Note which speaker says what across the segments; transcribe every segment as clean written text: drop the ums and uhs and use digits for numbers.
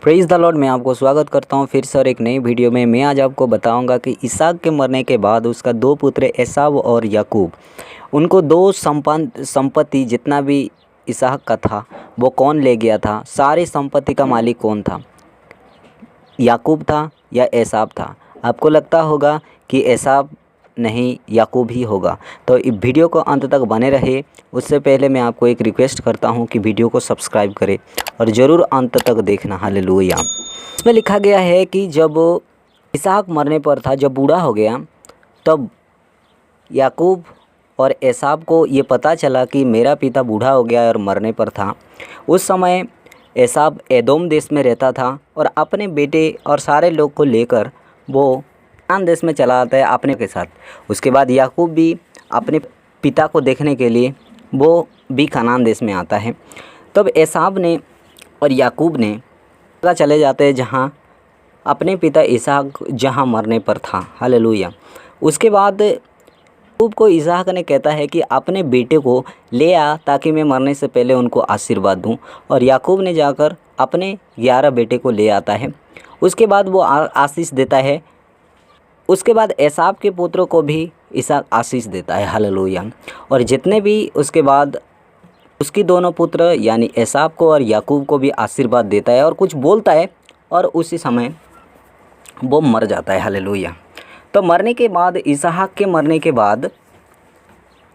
Speaker 1: Praise the Lord. मैं आपको स्वागत करता हूं फिर से और एक नई वीडियो में। मैं आज आपको बताऊंगा कि इसहाक के मरने के बाद उसका दो पुत्र एसाव और याकूब, उनको दो संपत्ति जितना भी इसहाक का था वो कौन ले गया था। सारी संपत्ति का मालिक कौन था, याकूब था या एसाव था। आपको लगता होगा कि एसाव नहीं, याकूब ही होगा। तो इस वीडियो को अंत तक बने रहे। उससे पहले मैं आपको एक रिक्वेस्ट करता हूं कि वीडियो को सब्सक्राइब करें और ज़रूर अंत तक देखना। हालेलुया। इसमें लिखा गया है कि जब इसहाक मरने पर था, जब बूढ़ा हो गया, तब याकूब और एसाव को ये पता चला कि मेरा पिता बूढ़ा हो गया और मरने पर था। उस समय एसाव एदोम देश में रहता था और अपने बेटे और सारे लोग को लेकर वो कनान देश में चला आता है अपने के साथ। उसके बाद याकूब भी अपने पिता को देखने के लिए वो भी कनान देश में आता है। तब एसाव ने और याकूब ने जगह चले जाते हैं जहाँ अपने पिता इसहाक जहाँ मरने पर था। हालेलुया। उसके बाद याकूब को इसहाक ने कहता है कि अपने बेटे को ले आ ताकि मैं मरने से पहले उनको आशीर्वाद दूं। और याकूब ने जाकर अपने 11 बेटे को ले आता है। उसके बाद वो आशीष देता है। उसके बाद एसाव के पुत्रों को भी इसहाक आशीष देता है। हालेलुया। और जितने भी उसके बाद उसकी दोनों पुत्र यानी एसाव को और याकूब को भी आशीर्वाद देता है और कुछ बोलता है और उसी समय वो मर जाता है। हालेलुया। तो मरने के बाद, इसहाक के मरने के बाद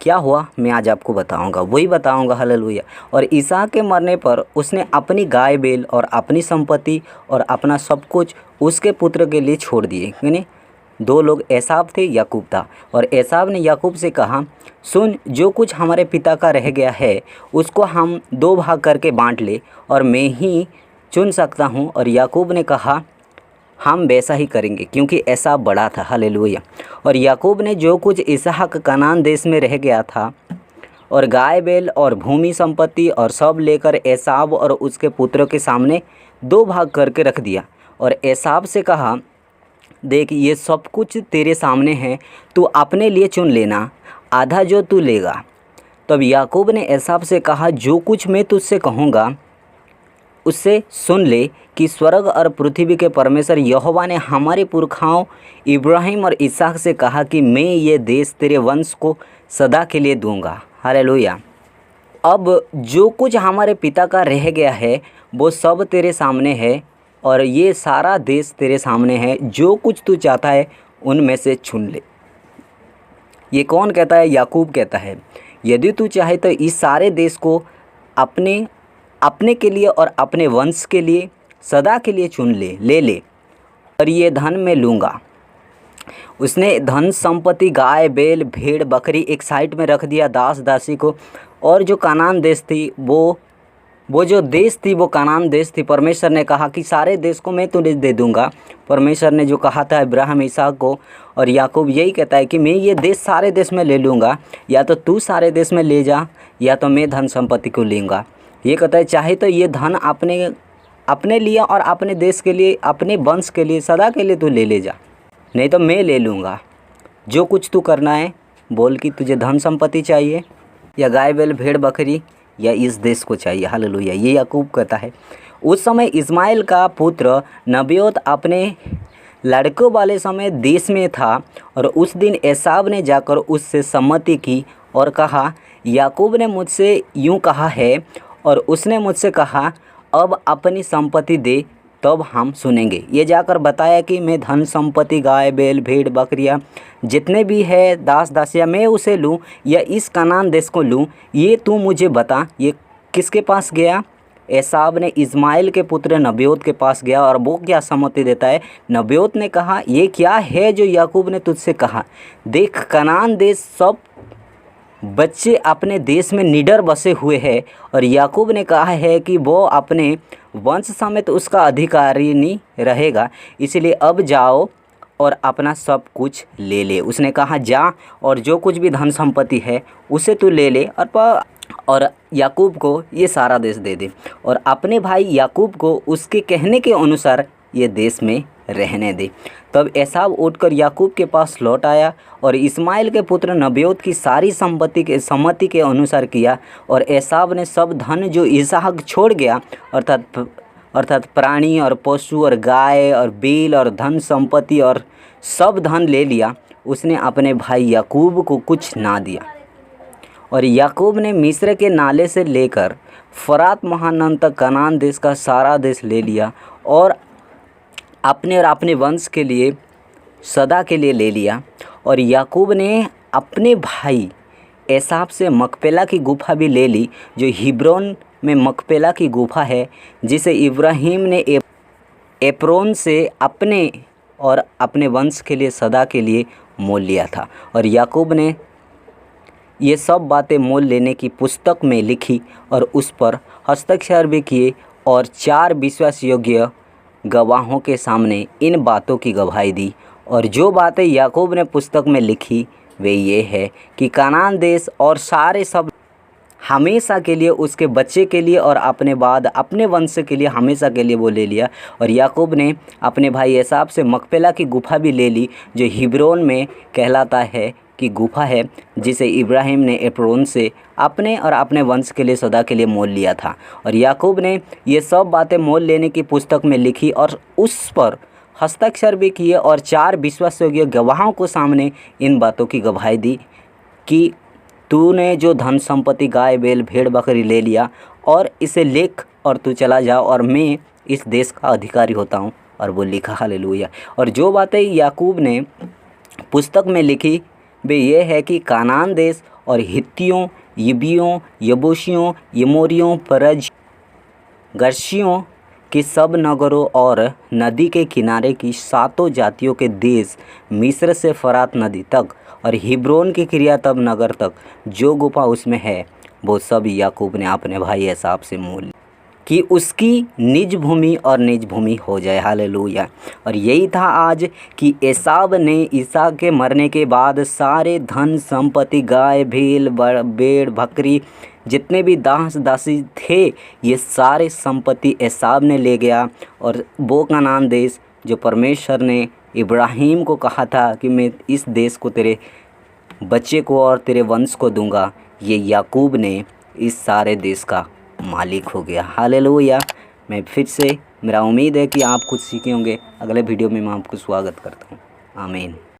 Speaker 1: क्या हुआ मैं आज आपको बताऊंगा, वही बताऊंगा। हालेलुया। और इसहाक के मरने पर उसने अपनी गाय बैल और अपनी संपत्ति और अपना सब कुछ उसके पुत्र के लिए छोड़ दिए। यानी दो लोग एसाव थे, याकूब था। और एसाव ने याकूब से कहा, सुन, जो कुछ हमारे पिता का रह गया है उसको हम 2 भाग करके बांट ले और मैं ही चुन सकता हूँ। और याकूब ने कहा, हम वैसा ही करेंगे, क्योंकि एसाव बड़ा था। हालेलुया। और याकूब ने जो कुछ इसहाक कनान देश में रह गया था और गाय बैल और भूमि संपत्ति और सब लेकर एसाव और उसके पुत्रों के सामने 2 भाग करके रख दिया। और एसाव से कहा, देख, ये सब कुछ तेरे सामने है, तू अपने लिए चुन लेना, आधा जो तू लेगा। तब याकूब ने एसाव से कहा, जो कुछ मैं तुझसे कहूँगा उससे सुन ले कि स्वर्ग और पृथ्वी के परमेश्वर यहोवा ने हमारे पुरखाओं इब्राहिम और इसहाक से कहा कि मैं ये देश तेरे वंश को सदा के लिए दूंगा। हालेलुया। अब जो कुछ हमारे पिता का रह गया है वो सब तेरे सामने है और ये सारा देश तेरे सामने है। जो कुछ तू चाहता है उनमें से चुन ले। ये कौन कहता है? याकूब कहता है, यदि तू चाहे तो इस सारे देश को अपने के लिए और अपने वंश के लिए सदा के लिए चुन ले ले और ये धन मैं लूँगा। उसने धन संपत्ति, गाय बैल भेड़ बकरी एक साइड में रख दिया, दास दासी को। और जो कनान देश थी वो जो देश थी वो कनान देश थी। परमेश्वर ने कहा कि सारे देश को मैं तुझे दे दूंगा। परमेश्वर ने जो कहा था इब्राहिम इसहाक को, और याकूब यही कहता है कि मैं ये देश सारे देश में ले लूँगा, या तो तू सारे देश में ले जा या तो मैं धन संपत्ति को लूँगा। ये कहता है चाहे तो ये धन अपने लिए और अपने देश के लिए, अपने वंश के लिए सदा के लिए तू ले जा, नहीं तो मैं ले लूँगा। जो कुछ तू करना है बोल कि तुझे धन संपत्ति चाहिए या गाय बैल भेड़ बकरी या इस देश को चाहिए। हालेलुया। ये याकूब कहता है। उस समय इस्माइल का पुत्र नबयोत अपने लड़कों वाले समय देश में था और उस दिन एसाव ने जाकर उससे सम्मति की और कहा, याकूब ने मुझसे यूँ कहा है और उसने मुझसे कहा, अब अपनी संपत्ति दे तब हम सुनेंगे। ये जाकर बताया कि मैं धन संपत्ति, गाय बैल भेड़ बकरियाँ जितने भी है, दास दासियाँ, मैं उसे लूँ या इस कनान देश को लूँ, ये तू मुझे बता। ये किसके पास गया? एसाव ने इस्माइल के पुत्र नबयोत के पास गया और वो क्या सम्मति देता है? नबयोत ने कहा, ये क्या है जो याकूब ने तुझसे कहा? देख, कनान देश सब बच्चे अपने देश में निडर बसे हुए हैं और याकूब ने कहा है कि वो अपने वंश समेत उसका अधिकारी नहीं रहेगा, इसलिए अब जाओ और अपना सब कुछ ले ले। उसने कहा, जा और जो कुछ भी धन संपत्ति है उसे तू ले ले और याकूब को ये सारा देश दे दे और अपने भाई याकूब को उसके कहने के अनुसार ये देश में रहने दे। तब एसाव उठकर याकूब के पास लौट आया और इस्माइल के पुत्र नबयोत की सारी संपत्ति के सम्मति के अनुसार किया। और एसाव ने सब धन जो इसहाक छोड़ गया, अर्थात अर्थात प्राणी और पशु और गाय और बैल और धन संपत्ति और सब धन ले लिया, उसने अपने भाई याकूब को कुछ ना दिया। और याकूब ने मिस्र के नाले से लेकर फरात महानद तक कनान देश का सारा देश ले लिया और अपने वंश के लिए सदा के लिए ले लिया। और याकूब ने अपने भाई एसाव से मकपेला की गुफा भी ले ली, जो हिब्रोन में मकपेला की गुफा है, जिसे इब्राहिम ने एप्रोन से अपने और अपने वंश के लिए सदा के लिए मोल लिया था। और याकूब ने ये सब बातें मोल लेने की पुस्तक में लिखी और उस पर हस्ताक्षर भी किए और 4 विश्वास योग्य गवाहों के सामने इन बातों की गवाही दी। और जो बातें याकूब ने पुस्तक में लिखी वे ये है कि कनान देश और सारे सब हमेशा के लिए उसके बच्चे के लिए और अपने बाद अपने वंश के लिए हमेशा के लिए वो ले लिया। और याकूब ने अपने भाई एसाव से मकपेला की गुफा भी ले ली, जो हिब्रोन में कहलाता है कि गुफा है, जिसे इब्राहिम ने एप्रोन से अपने और अपने वंश के लिए सदा के लिए मोल लिया था। और याकूब ने ये सब बातें मोल लेने की पुस्तक में लिखी और उस पर हस्ताक्षर भी किए और 4 विश्वासयोग्य गवाहों को सामने इन बातों की गवाही दी कि तूने जो धन संपत्ति गाय बैल भेड़ बकरी ले लिया और इसे लिख और तू चला जा और मैं इस देश का अधिकारी होता हूँ। और वो लिखा, हालेलुया। और जो बातें याकूब ने पुस्तक में लिखी वे ये है कि कानान देश और हित्तियों, यिबियों, यबूसियों, यमोरियों, परज, गर्शियों की सब नगरों और नदी के किनारे की 7 जातियों के देश, मिस्र से फरात नदी तक और हिब्रोन की किर्यातब नगर तक जो गुफा उसमें है, वो सब याकूब ने अपने भाई एसाव से मोल ली कि उसकी निज भूमि और निज भूमि हो जाए, हालेलुया। और यही था आज कि एसाव ने इसहाक के मरने के बाद सारे धन संपत्ति गाय भेल भेड़ बकरी जितने भी दास दासी थे, ये सारे संपत्ति एसाव ने ले गया। और वो कनान देश जो परमेश्वर ने इब्राहिम को कहा था कि मैं इस देश को तेरे बच्चे को और तेरे वंश को दूंगा, ये याकूब ने इस सारे देश का मालिक हो गया, हालेलुया। मैं फिर से, मेरा उम्मीद है कि आप कुछ सीखे होंगे। अगले वीडियो में मैं आपको स्वागत करता हूँ। आमीन।